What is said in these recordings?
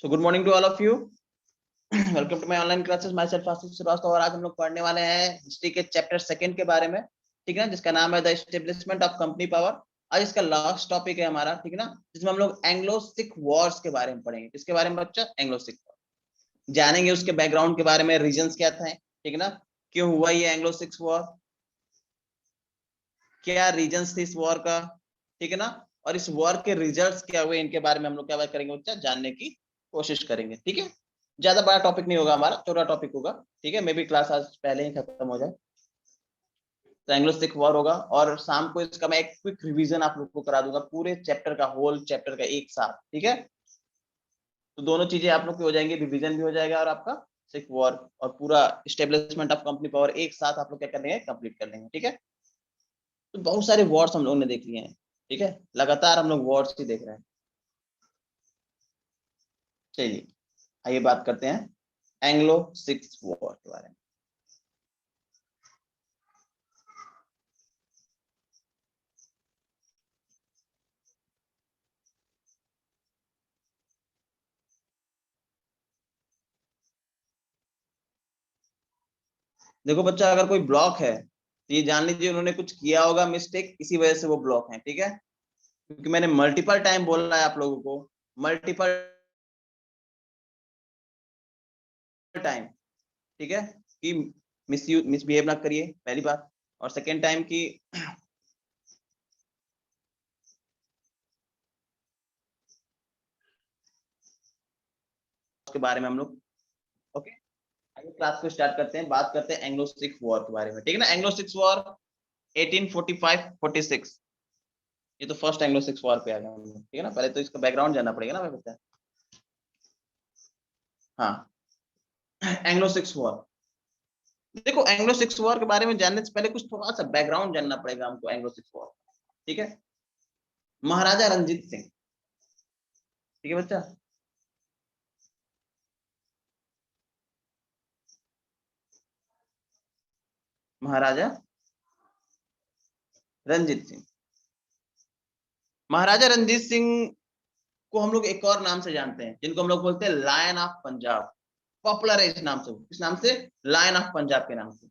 So good morning to all of you. Welcome to my online classes. Myself Ashish Srivastava. और आज हम लोग पढ़ने वाले हैं हिस्ट्री के चैप्टर सेकंड के बारे में, ठीक है ना, जिसका नाम है the establishment of company power. आज इसका लास्ट टॉपिक है हमारा, ठीक है ना, जिसमें हम लोग एंग्लो सिख वॉर्स के बारे में पढ़ेंगे। इसके बारे में बच्चा एंग्लो सिख वॉर जानेंगे, उसके बैकग्राउंड के बारे में, रीजंस क्या थे, ठीक है ना, क्यों हुआ ये एंग्लो सिख वॉर, क्या रीजंस थे इस वॉर का, ठीक है ना, और इस वॉर के रिजल्ट्स क्या हुए, इनके बारे में हम लोग क्या बात करेंगे बच्चा, जानने की कोशिश करेंगे। ठीक है, ज्यादा बड़ा टॉपिक नहीं होगा हमारा, छोटा टॉपिक होगा, ठीक है। मे बी क्लास आज पहले ही खत्म हो जाए। तो एंग्लो सिख वॉर होगा और शाम को इसका मैं एक क्विक रिवीजन आप लोग को करा दूंगा, पूरे चैप्टर का, होल चैप्टर का एक साथ, ठीक है। तो दोनों चीजें आप लोग की हो जाएंगी, रिवीजन भी हो जाएगा और आपका सिख वॉर और पूरा एस्टेब्लिशमेंट ऑफ कंपनी पावर एक साथ आप लोग क्या कर लेंगे, कंप्लीट कर लेंगे, ठीक है। तो बहुत सारे वॉर्स हम लोगों ने देख लिए हैं, ठीक है, लगातार हम लोग वॉर्स ही देख रहे हैं। चलिए आइए बात करते हैं एंग्लो सिख वॉर के बारे में। देखो बच्चा, अगर कोई ब्लॉक है तो ये जान लीजिए उन्होंने कुछ किया होगा मिस्टेक, इसी वजह से वो ब्लॉक है, ठीक है। क्योंकि मैंने मल्टीपल टाइम बोलना है आप लोगों को, मल्टीपल टाइम, ठीक है, कि मिसबिहेव ना करिए, पहली बात। और सेकेंड टाइम की उसके बारे में हम लोग, ओके। आइए क्लास को स्टार्ट करते हैं, बात करते हैं एंग्लो सिख वॉर के बारे में, ठीक है ना। एंग्लो सिख वॉर 1845-46, ये तो फर्स्ट एंग्लो सिख वॉर पे आ गया, ठीक है ना। पहले तो इसका बैकग्राउंड जानना पड़ेगा ना, मैं बता। हाँ, एंग्लो सिख वॉर, देखो एंग्लो सिख वॉर के बारे में जानने से पहले कुछ थोड़ा सा बैकग्राउंड जानना पड़ेगा हमको एंग्लो सिख वॉर, ठीक है। महाराजा रंजीत सिंह, ठीक है बच्चा, महाराजा रंजीत सिंह, महाराजा रंजीत सिंह को हम लोग एक और नाम से जानते हैं, जिनको हम लोग बोलते हैं लायन ऑफ पंजाब। पॉपुलर है इस नाम से, इस नाम से, लायन ऑफ पंजाब के नाम से।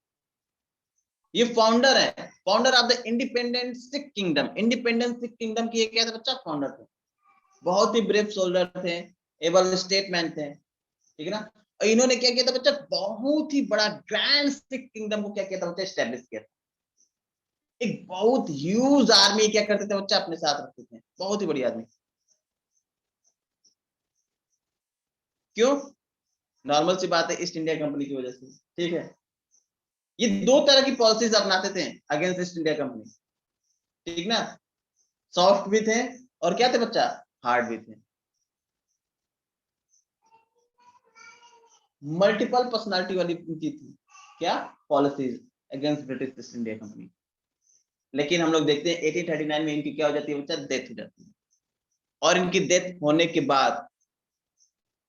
ये फाउंडर है, founder of the independent Sikh kingdom. Independent Sikh kingdom की क्या था बच्चा, फाउंडर थे। बहुत ही ब्रेव सोल्जर थे, एबल स्टेटमैन थे, ठीक है ना। और इन्होंने क्या किया था बच्चा, बहुत ही बड़ा ग्रैंड सिख किंगडम को क्या किया था बच्चा, स्टैब्लिश किया था। एक बहुत ह्यूज आर्मी क्या करते थे बच्चा, अपने साथ रखते थे, बहुत ही बड़ी आर्मी। क्यों? नॉर्मल सी बात है, ईस्ट इंडिया कंपनी की वजह से, ठीक है। ये दो तरह की पॉलिसीज अपनाते थे अगेंस्ट ईस्ट इंडिया कंपनी, ठीक ना। सॉफ्ट भी थे और क्या थे बच्चा, हार्ड भी थे। मल्टीपल पर्सनालिटी वाली उनकी थी क्या, policies against British east India company. लेकिन हम लोग देखते हैं 1839 में इनकी क्या हो जाती है बच्चा, डेथ हो जाती है। और इनकी डेथ होने के बाद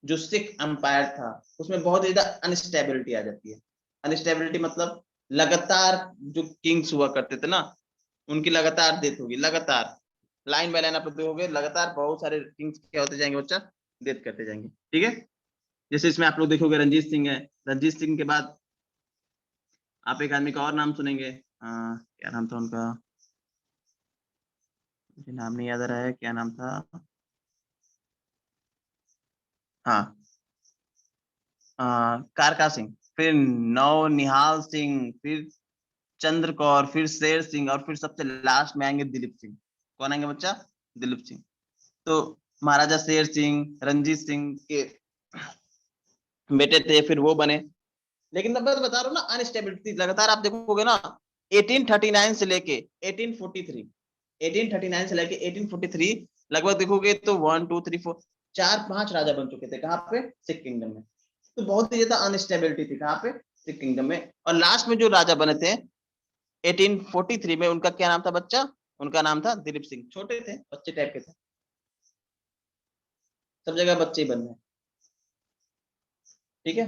जो सिख एम्पायर था उसमें बहुत ज्यादा अनस्टेबिलिटी आ जाती है। अनस्टेबिलिटी मतलब लगातार जो किंग्स हुआ करते थे ना, उनकी लगातार डेथ होगी, लगातार लाइन बाय लाइन आप लोग देखोगे, लगातार बहुत सारे किंग्स क्या होते जाएंगे बच्चा, डेथ करते जाएंगे, ठीक है। जैसे इसमें आप लोग देखोगे रंजीत सिंह है, रंजीत सिंह के बाद आप एक आदमी का और नाम सुनेंगे, क्या नाम था उनका, मुझे नाम नहीं याद आ रहा है, क्या नाम था, हाँ, कारका सिंह, फिर नौ निहाल सिंह, फिर चंद्र कौर, फिर शेर सिंह, और फिर सबसे लास्ट में आएंगे दिलीप सिंह। कौन आएंगे बच्चा, दिलीप सिंह। तो महाराजा शेर सिंह रंजीत सिंह के बेटे थे, फिर वो बने। लेकिन मैं बता रहा हूँ ना, अनस्टेबिलिटी लगातार आप देखोगे ना, 1839 से लेके 1843, 1839 से लेके 1843 लगभग देखोगे तो 1 2 3 4 4 5 राजा बन चुके थे, कहाँ पे, सिख किंगडम में। तो बहुत ही ज्यादा अनस्टेबिलिटी थी कहाँ पे, सिख किंगडम में। और लास्ट में जो राजा बने थे 1843 में, उनका क्या नाम था बच्चा, उनका नाम था दिलीप सिंह। छोटे थे, बच्चे टाइप के थे, सब जगह बच्चे ही बन रहे, ठीक है।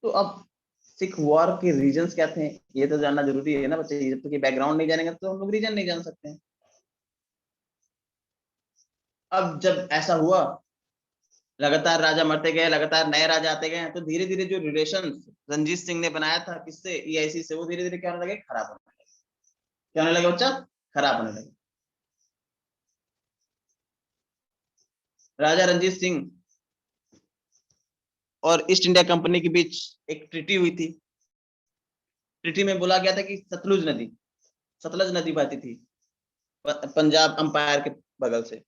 तो अब सिख वॉर के रीजंस क्या थे, ये तो जानना जरूरी है ना बच्चे, जब तक ये बैकग्राउंड नहीं जानेंगे तो हम लोग रीजन नहीं जान सकते हैं। अब जब ऐसा हुआ, लगातार राजा मरते गए, लगातार नए राजा आते गए, तो धीरे धीरे जो रिलेशन रंजीत सिंह ने बनाया था किससे, ईआईसी से, वो धीरे धीरे क्या होने लगे, खराब होने लगे। क्या होने लगे बच्चा, खराब होने लगे। राजा रंजीत सिंह और ईस्ट इंडिया कंपनी के बीच एक ट्रीटी हुई थी। ट्रीटी में बोला गया था कि सतलज नदी बहती थी पंजाब अंपायर के बगल से,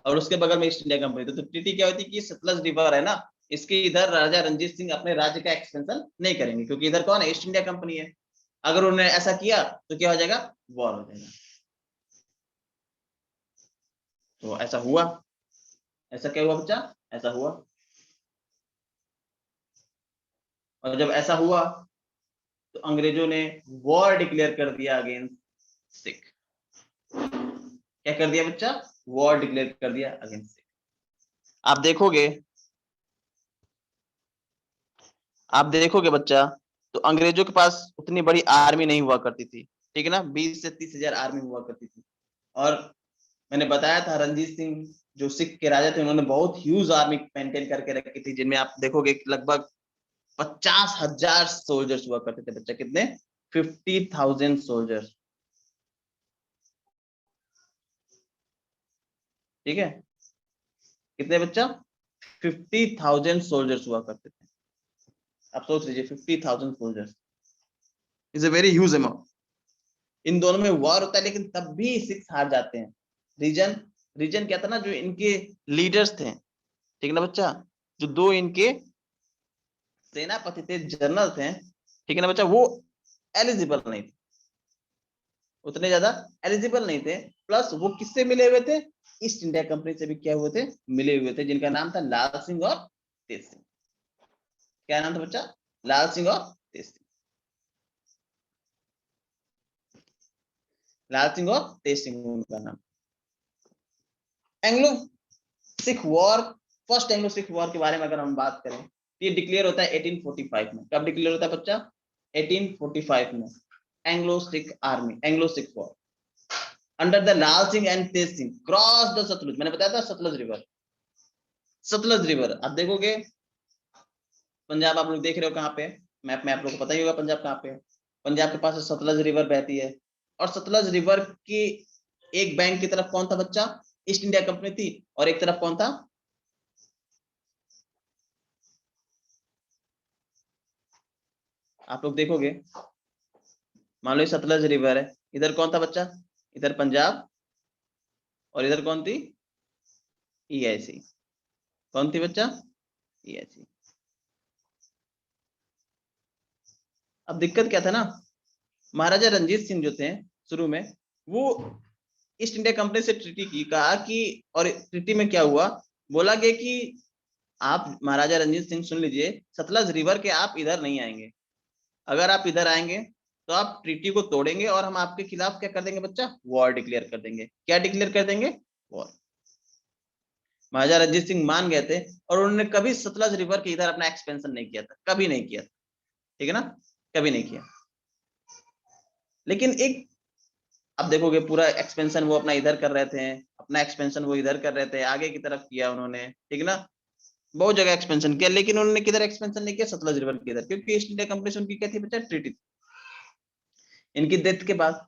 और उसके बगल में ईस्ट इंडिया कंपनी थी। तो ट्रीटी क्या होती कि सतलज रिवर है ना, इसके इधर राजा रंजीत सिंह अपने राज्य का एक्सपेंशन नहीं करेंगे, क्योंकि इधर कौन है, ईस्ट इंडिया कंपनी है। अगर उन्होंने ऐसा किया तो क्या हो जाएगा, वॉर हो जाएगा। तो ऐसा हुआ, ऐसा क्या हुआ बच्चा, ऐसा हुआ। और जब ऐसा हुआ तो अंग्रेजों ने वॉर डिक्लेयर कर दिया अगेंस्ट सिख। क्या कर दिया बच्चा, वॉर डिक्लेयर कर दिया अगेंस्ट सिख। आप देखोगे बच्चा, तो अंग्रेजों के पास उतनी बड़ी आर्मी नहीं हुआ करती थी, ठीक है ना, 20 से 30 हजार आर्मी हुआ करती थी। और मैंने बताया था रंजीत सिंह जो सिख के राजा थे, उन्होंने बहुत ह्यूज आर्मी मेंटेन करके रखी थी, जिनमें आप देखोगे लगभग 50,000 सोल्जर्स हुआ करते थे बच्चा। कितने, 50,000 सोल्जर्स, ठीक है। कितने बच्चा, 50,000 सोल्जर्स हुआ करते थे। आप सोच लीजिए, 50,000 soldiers is a very huge amount. इन दोनों में वॉर होता है, लेकिन तब भी सिक्स हार जाते हैं। रीजन, रीजन क्या था ना, जो इनके लीडर्स थे, ठीक है ना बच्चा, जो दो इनके सेनापति थे, जनरल थे, ठीक है ना बच्चा, वो एलिजिबल नहीं थे, उतने ज्यादा एलिजिबल नहीं थे। प्लस वो किससे मिले हुए थे, ईस्ट इंडिया कंपनी से भी क्या हुए थे, मिले हुए थे, जिनका नाम था लाल सिंह और तेज सिंह। क्या नाम था बच्चा, लाल सिंह और तेज सिंह। लाल सिंह और तेज सिंह उनका नाम। Anglo Sikh war, first Anglo Sikh war के बारे में अगर हम बात करें, तो ये डिक्लेयर होता है 1845 में। कब डिक्लेयर होता है बच्चा, 1845 में। Anglo Sikh army, Anglo Sikh war under the Lal Singh and Tej Singh cross the Sutlej. मैंने बताया था सतलुज रिवर, सतलुज रिवर आप देखोगे, पंजाब आप लोग देख रहे हो कहाँ पे, मैप में आप लोग को पता ही होगा पंजाब कहाँ पे है। पंजाब के पास सतलज रिवर बहती है, और सतलज रिवर की एक बैंक की तरफ कौन था बच्चा, ईस्ट इंडिया कंपनी थी, और एक तरफ कौन था, आप लोग देखोगे, मान लो सतलज रिवर है, इधर कौन था बच्चा, इधर पंजाब, और इधर कौन थी, ईआईसी। कौन थी बच्चा, ईआईसी। अब दिक्कत क्या था ना, महाराजा रंजीत सिंह जो थे शुरू में, वो ईस्ट इंडिया कंपनी से ट्रीटी की, कहा कि, और ट्रीटी में क्या हुआ, बोला गया कि आप महाराजा रंजीत सिंह सुन लीजिए, सतलज रिवर के आप इधर नहीं आएंगे। अगर आप इधर आएंगे तो आप ट्रीटी को तोड़ेंगे, और हम आपके खिलाफ क्या कर देंगे बच्चा, वॉर डिक्लेयर कर देंगे। क्या डिक्लेयर कर देंगे, वॉर। महाराजा रंजीत सिंह मान गए थे, और उन्होंने कभी सतलज रिवर के इधर अपना एक्सपेंशन नहीं किया था, कभी नहीं किया था, ठीक है ना, कभी नहीं किया। लेकिन एक, अब देखोगे पूरा एक्सपेंशन वो अपना इधर कर रहे थे, अपना एक्सपेंशन वो इधर कर रहे थे, आगे की तरफ किया उन्होंने, ठीक है ना, बहुत जगह एक्सपेंशन किया, लेकिन उन्होंने किधर एक्सपेंशन नहीं किया, सतलज रिवर के इधर, क्योंकि ईस्ट इंडिया कंपनी से उनकी क्या थी बच्चा, ट्रीटी। इनकी डेथ के बाद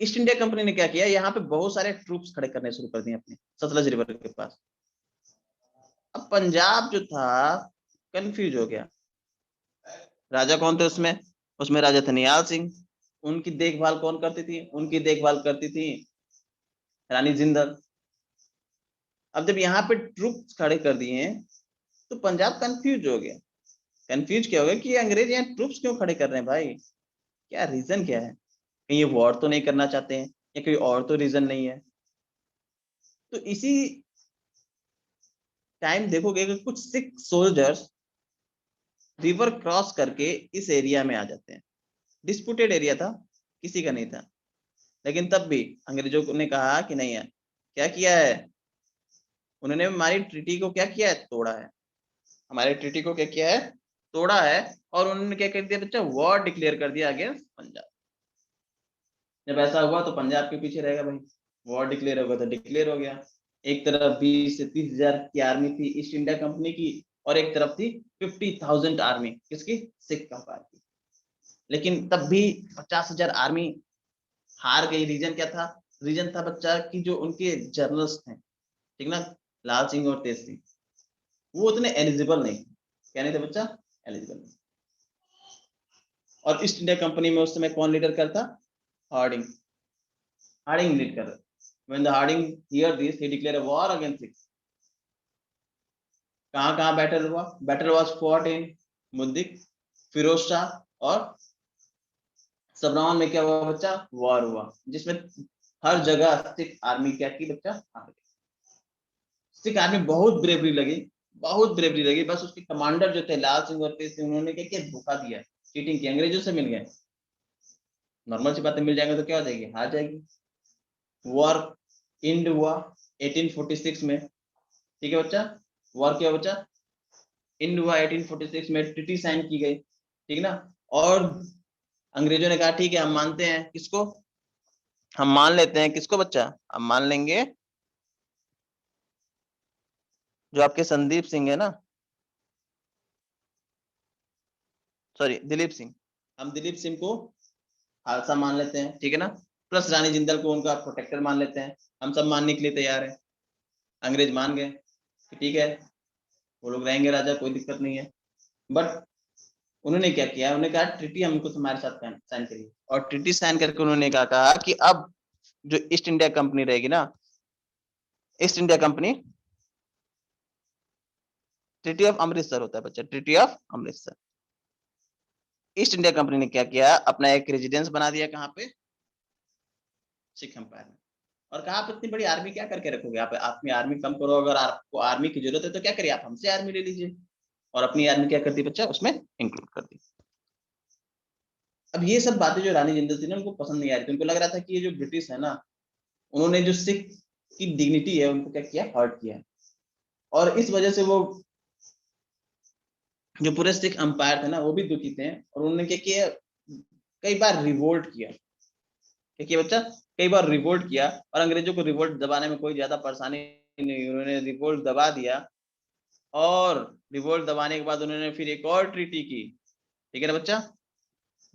ईस्ट इंडिया कंपनी ने क्या किया, यहाँ पे बहुत सारे ट्रूप्स खड़े करने शुरू कर दिए अपने सतलज रिवर के पास। अब पंजाब जो था कंफ्यूज हो गया। राजा कौन थे उसमें, उसमें राजा थे निहाल सिंह। उनकी देखभाल कौन करती थी, उनकी देखभाल करती थी रानी जिंदल। अब जब यहाँ पे ट्रूप्स खड़े कर दिए तो पंजाब कंफ्यूज हो गया। कंफ्यूज क्या हो गया कि ये अंग्रेज यहाँ ट्रूप्स क्यों खड़े कर रहे हैं भाई, क्या रीजन क्या है, कहीं ये वॉर तो नहीं करना चाहते हैं, या कोई और तो रीजन नहीं है। तो इसी टाइम देखोगे कि कुछ सिख सोल्जर्स रिवर क्रॉस करके इस एरिया में आ जाते हैं। डिस्प्यूटेड एरिया था, किसी का नहीं था, लेकिन तब भी अंग्रेजों ने कहा कि नहीं है, क्या किया है, उन्होंने हमारी ट्रीटी को क्या किया है, तोड़ा है, हमारे ट्रीटी को क्या किया है, तोड़ा है। और उन्होंने क्या कर दिया बच्चा, वॉर डिक्लेयर कर दिया अगेंस्ट पंजाब। जब ऐसा हुआ तो पंजाब के पीछे रहेगा भाई, वॉर डिक्लेयर होगा तो डिक्लेयर हो गया। एक तरफ 20 से 30,000 की आर्मी थी ईस्ट इंडिया कंपनी की, और एक तरफ थी 50,000 आर्मी किसकी, सिख कंपायर की। लेकिन तब भी 50,000 आर्मी हार गई। रीजन क्या था? रीजन था बच्चा कि जो उनके जर्नल्स थे, ठीक ना, लाल सिंह और तेज सिंह, वो उतने एलिजिबल नहीं थे। क्या नहीं थे बच्चा? एलिजिबल नहीं। और ईस्ट इंडिया कंपनी में उस समय कौन लीडर करता? हार्डिंग। हार्डिंग लीड कर रहा। When the Harding hear this, he declared a war against Sikhs. कहाँ कहाँ बैटल हुआ? Battle was fought in Mudki, Ferozeshah और सबरावन में क्या हुआ बच्चा? वॉर हुआ, जिसमें हर जगह सिख आर्मी क्या की बच्चा? हार गई। सिख आर्मी बहुत ब्रेवरी लगी, बहुत ब्रेवरी लगी। बस उसके कमांडर जो थे लाल सिंह और तेज सिंह, उन्होंने क्या किया? धोखा दिया, चीटिंग की, अंग्रेजों से मिल गए। नॉर्मल सी बातें, मिल जाएंगे तो क्या हो जाएगी? हार जाएगी। वॉर इंड हुआ 1846 में, ठीक है बच्चा। वॉर क्या बच्चा? इंड हुआ 1846 में, ट्रीटी साइन की गई, ठीक ना। और अंग्रेजों ने कहा ठीक है हम मानते हैं, किसको? हम मान लेते हैं, किसको बच्चा? हम मान लेंगे जो आपके संदीप सिंह है ना, सॉरी दिलीप सिंह, हम दिलीप सिंह को खालसा मान लेते हैं, ठीक है ना। प्लस रानी जिंदल को उनका प्रोटेक्टर मान लेते हैं। हम सब मानने के लिए तैयार है। अंग्रेज मान गए कि ठीक है वो लोग रहेंगे राजा, कोई दिक्कत नहीं है। बट उन्होंने क्या किया? उन्होंने कहा ट्रीटी हमको तुम्हारे साथ साइन करिए, और ट्रीटी साइन करके उन्होंने कहा कि अब जो ईस्ट इंडिया कंपनी रहेगी ना, east India company, treaty of Amritsar होता है बच्चा, treaty of Amritsar. East India company ने क्या किया? अपना एक रेजिडेंस बना दिया, कहाँ पे? सिख एम्पायर में। और कहा आप इतनी बड़ी आर्मी क्या करके रखोगे? आप अपनी आर्मी कम करो, अगर आपको आर्मी की जरूरत है तो क्या करिए, आप हमसे आर्मी ले लीजिए। और अपनी आर्मी क्या करती बच्चा? उसमें इंक्लूड कर दी। अब ये सब बातें जो रानी जिंदल थी ना, उनको पसंद नहीं आ रही थी। उनको लग रहा था कि ये जो ब्रिटिश है ना, उन्होंने जो सिख की डिग्निटी है उनको क्या किया? हर्ट किया। और इस वजह से वो जो पूरे सिख अंपायर थे ना, वो भी दुखी थे। और उन्होंने क्या किया? कई बार रिवोल्ट किया। क्या किया बच्चा? कई बार रिवोल्ट किया। और अंग्रेजों को रिवोल्ट दबाने में कोई ज्यादा परेशानी नहीं, उन्होंने रिवोल्ट दबा दिया। और रिवोल्ट दबाने के बाद उन्होंने फिर एक और ट्रीटी की, ठीक है ना बच्चा।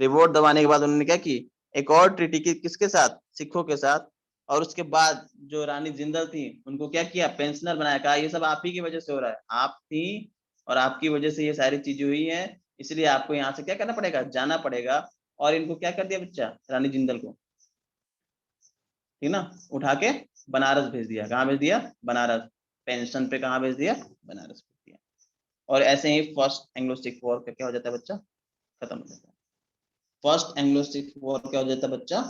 रिवोल्ट दबाने के बाद उन्होंने क्या की? एक और ट्रीटी की, किसके साथ? सिखों के साथ। और उसके बाद जो रानी जिंदल थी उनको क्या किया? पेंशनर बनाया। कहा ये सब आप ही की वजह से हो रहा है, आप थी और आपकी वजह से ये सारी चीजें हुई हैं, इसलिए आपको यहाँ से क्या करना पड़ेगा? जाना पड़ेगा। और इनको क्या कर दिया बच्चा? रानी जिंदल को, ठीक ना, उठा के बनारस भेज दिया। कहाँ भेज दिया? बनारस। पेंशन पे कहाँ भेज दिया? बनारस भेज दिया। और ऐसे ही फर्स्ट एंग्लो सिख वॉर का क्या हो जाता है बच्चा? खत्म हो जाता है। फर्स्ट एंग्लो सिख वॉर क्या हो जाता है बच्चा?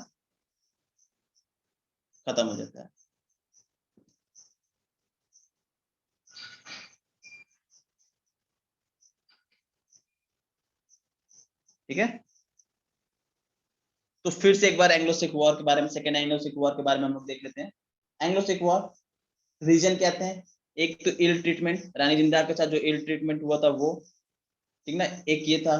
खत्म हो जाता है। ठीक है। तो फिर से एक बार एंग्लो सिख वॉर के बारे में, सेकेंड एंग्लो सिख वॉर के बारे में हम लोग देख लेते हैं। एंग्लो सिख वॉर रीजन क्या थे? एक तो इल ट्रीटमेंट, रानी जिंदाल के साथ जो इल ट्रीटमेंट हुआ था वो, ठीक ना, एक ये था।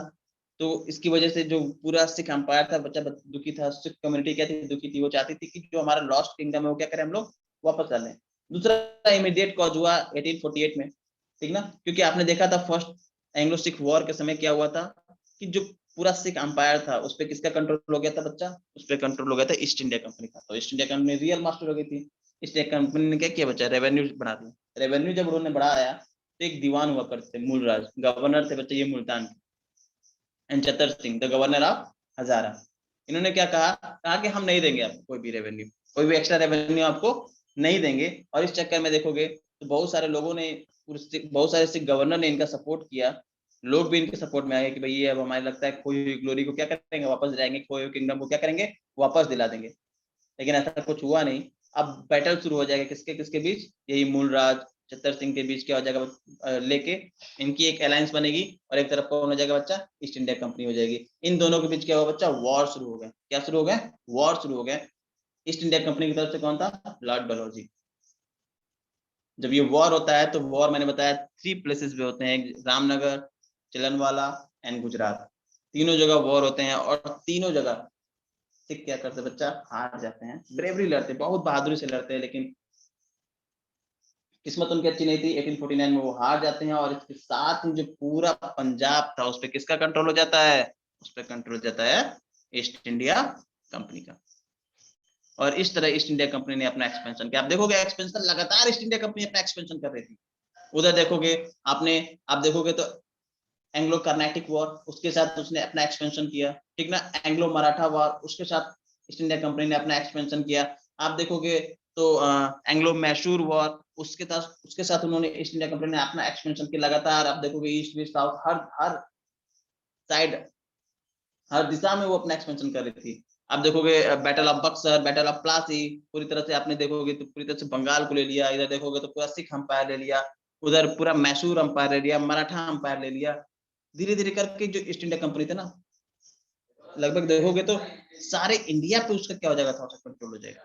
तो इसकी वजह से जो पूरा सिख एम्पायर था बच्चा दुखी था। सिख कम्युनिटी क्या थी? दुखी थी। वो चाहती थी कि जो हमारा लॉस्ट किंगडम है वो क्या करें हम लोग? वापस कर लें। दूसरा इमीडिएट कॉज हुआ 1848 में, ठीक ना, क्योंकि आपने देखा था फर्स्ट एंग्लो सिख वॉर के समय क्या हुआ था कि जो पूरा सिख एम्पायर था उस पर किसका कंट्रोल हो गया था बच्चा? उस पर कंट्रोल हो गया था ईस्ट इंडिया कंपनी का। तो east India company real master हो गई थी। ईस्ट इंडिया कंपनी ने क्या किया बच्चा? रेवेन्यू बढ़ा दिया। रेवेन्यू जब उन्होंने बढ़ाया तो एक दीवान हुआ करते थे, मूलराज, गवर्नर थे बच्चे ये मुल्तान के, and Chattar Singh the governor of Hazara. इन्होंने क्या कहा? कहा कि हम नहीं देंगे आपको कोई भी रेवेन्यू, कोई भी एक्स्ट्रा रेवेन्यू आपको नहीं देंगे। और इस चक्कर में देखोगे तो बहुत सारे लोगों ने, बहुत सारे सिख गवर्नर ने इनका सपोर्ट किया। लोग भी इनके सपोर्ट में आए कि भाई ये अब हमारे लगता है खोई हुई ग्लोरी को क्या करेंगे? वापस दिलाएंगे, खोई हुई किंगडम को क्या करेंगे? वापस दिला देंगे। लेकिन ऐसा कुछ हुआ नहीं। अब बैटल शुरू हो जाएगा किसके किसके बीच? यही मूलराज चतर सिंह के बीच क्या हो जाएगा? लेके इनकी एक अलायंस बनेगी। और एक तरफ कौन हो जाएगा बच्चा? ईस्ट इंडिया कंपनी हो जाएगी। इन दोनों के बीच क्या हुआ बच्चा? वॉर शुरू हो गया। क्या शुरू हो गया? वॉर शुरू हो गया। ईस्ट इंडिया कंपनी की तरफ से कौन था? लॉर्ड डलहौजी। जब ये वॉर होता है तो वॉर मैंने बताया 3 प्लेसेस पे होते हैं, रामनगर, चिलनवाला एंड गुजरात। तीनों जगह वॉर होते हैं और तीनों जगह सिख क्या करते बच्चा? हार जाते हैं। ब्रेवरी लड़ते, बहुत बहादुरी से लड़ते हैं, लेकिन किस्मत उनकी अच्छी नहीं थी, 1849 में वो हार जाते हैं और इसके साथ ही जो पूरा पंजाब था उस पर किसका कंट्रोल हो जाता है, उस पर कंट्रोल हो जाता है ईस्ट इंडिया कंपनी का। और इस तरह ईस्ट इंडिया कंपनी ने अपना एक्सपेंशन किया। आप देखोगे एक्सपेंशन लगातार ईस्ट इंडिया कंपनी अपना एक्सपेंशन कर रही थी। उधर देखोगे आपने, आप देखोगे तो एंग्लो कर्नाटिक वॉर, उसके साथ उसने अपना एक्सपेंशन किया, ठीक ना। एंग्लो मराठा वॉर, उसके साथ ईस्ट इंडिया कंपनी ने अपना एक्सपेंशन किया। आप देखोगे तो एंग्लो मैसूर वॉर, उसके साथ उन्होंने ईस्ट इंडिया कंपनी ने अपना एक्सपेंशन किया लगातार। आप देखोगे ईस्ट वेस्ट साउथ हर साइड, हर दिशा में वो अपना एक्सपेंशन कर रही थी। आप देखोगे battle of Buxar, battle of Plassey, पूरी तरह से आपने देखोगे तो पूरी तरह से बंगाल को ले लिया। इधर देखोगे तो पूरा सिख अंपायर ले लिया, उधर पूरा मैसूर अंपायर ले लिया, मराठा अंपायर ले लिया। धीरे धीरे करके जो ईस्ट इंडिया कंपनी थी ना, लगभग देखोगे तो सारे इंडिया पे उसका क्या हो जाएगा, थोड़ा सा कंट्रोल हो जाएगा।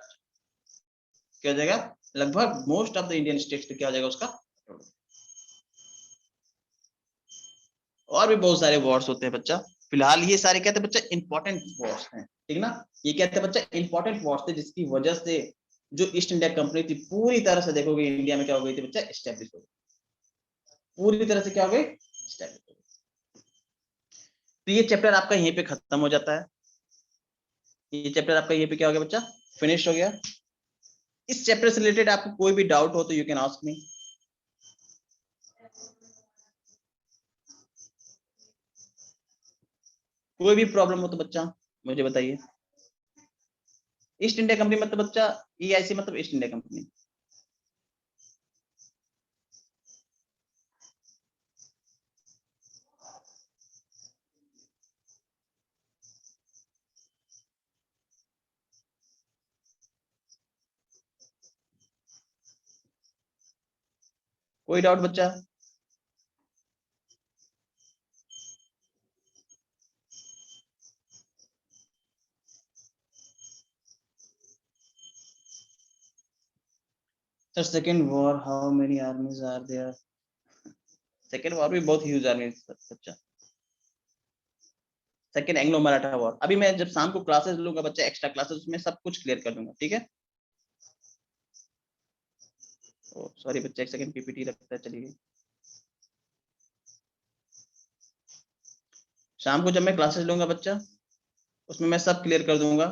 क्या हो जाएगा, लगभग most of the Indian states पे क्या हो जाएगा उसका कंट्रोल। और भी बहुत सारे वॉर्स होते हैं बच्चा, फिलहाल ये सारे कहते हैं बच्चा इंपॉर्टेंट वॉर्स हैं, ठीक ना। ये कहते हैं बच्चा इंपॉर्टेंट वॉर्स थे जिसकी वजह से जो ईस्ट इंडिया कंपनी थी पूरी तरह से देखोगे इंडिया में क्या हो गई थी बच्चा, एस्टेब्लिश हो गई, पूरी तरह से क्या हो गई, एस्टेब्लिश हो गई। तो ये चैप्टर आपका यहीं पे खत्म हो जाता है। ये चैप्टर आपका यहीं पे क्या हो गया बच्चा, फिनिश हो गया। इस चैप्टर से रिलेटेड आपको कोई भी डाउट हो तो यू कैन आस्क मी। कोई भी प्रॉब्लम हो तो बच्चा मुझे बताइए। ईस्ट इंडिया कंपनी मतलब बच्चा, ईआईसी मतलब ईस्ट इंडिया कंपनी। कोई डाउट बच्चा? Sir second war, how many armies are there? Second war भी बहुत ह्यूज आर्मी बच्चा। सेकेंड एंग्लो मराठा वॉर, अभी मैं जब शाम को क्लासेस लूंगा बच्चा, एक्स्ट्रा क्लासेस, उसमें सब कुछ क्लियर कर दूंगा, ठीक है। सॉरी बच्चा, एक सेकंड, पीपीटी रखता है, चलिए। शाम को जब मैं क्लासेस लूंगा बच्चा, उसमें मैं सब क्लियर कर दूंगा।